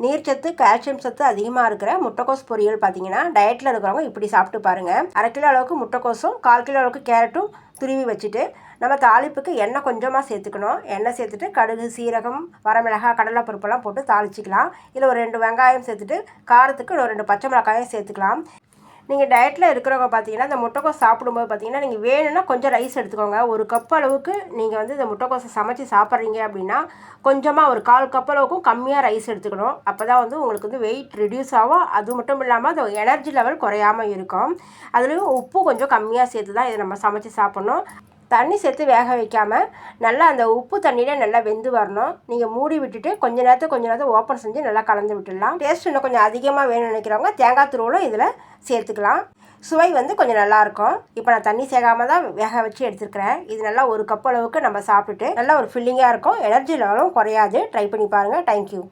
நீர்ச்சத்து கால்சியம் சத்து அதிகமாக இருக்கிற முட்டைக்கோஸ் பொரியல் பார்த்தீங்கன்னா டயட்டில் இருக்கிறவங்க இப்படி சாப்பிட்டு பாருங்கள். 1/2 கிலோ அளவுக்கு முட்டைக்கோஸும் 1/4 கிலோ அளவுக்கு கேரட்டும் துருவி வச்சுட்டு நம்ம தாளிப்புக்கு எண்ணெய் கொஞ்சமாக சேர்த்துக்கணும். எண்ணெய் சேர்த்துட்டு கடுகு, சீரகம், வரமிளகாய், கடலைப்பருப்பெல்லாம் போட்டு தாளிச்சிக்கலாம். இதில் ஒரு 2 வெங்காயம் சேர்த்துட்டு காரத்துக்கு ஒரு 2 பச்சை மிளகாயும் சேர்த்துக்கலாம். நீங்கள் டயட்டில் இருக்கிறவங்க பார்த்தீங்கன்னா இந்த முட்டைக்கோஸ் சாப்பிடும்போது பார்த்தீங்கன்னா நீங்கள் வேணும்னா கொஞ்சம் ரைஸ் எடுத்துக்கோங்க. 1 கப் அளவுக்கு நீங்கள் வந்து இந்த முட்டைக்கோஸை சமைச்சு சாப்பிட்றீங்க அப்படின்னா கொஞ்சமாக ஒரு 1/4 கப் அளவுக்கும் கம்மியாக ரைஸ் எடுத்துக்கணும். அப்போ தான் வந்து உங்களுக்கு வந்து வெயிட் ரிடியூஸ் ஆகும். அது மட்டும் இல்லாமல் அந்த எனர்ஜி லெவல் குறையாமல் இருக்கும். அதுலேயும் உப்பு கொஞ்சம் கம்மியாக சேர்த்து தான் இதை நம்ம சமைச்சு சாப்பிட்ணும். தண்ணி சேர்த்து வேக வைக்காமல் நல்லா அந்த உப்பு தண்ணியில் நல்லா வெந்து வரணும். நீங்கள் மூடி விட்டுட்டு கொஞ்ச நேரத்தை ஓப்பன் செஞ்சு நல்லா கலந்து விட்டுடலாம். டேஸ்ட் இன்னும் கொஞ்சம் அதிகமாக வேணும்னு நினைக்கிறவங்க தேங்காய் துருவலும் இதில் சேர்த்துக்கலாம். சுவை வந்து கொஞ்சம் நல்லாயிருக்கும். இப்போ நான் தண்ணி சேர்க்காம தான் வேக வச்சு எடுத்துருக்கிறேன். இது நல்லா 1 கப் அளவுக்கு நம்ம சாப்பிட்டுட்டு நல்லா ஒரு ஃபில்லிங்காக இருக்கும். எனர்ஜி லெவலும் குறையாது. ட்ரை பண்ணி பாருங்கள். தேங்க்யூ.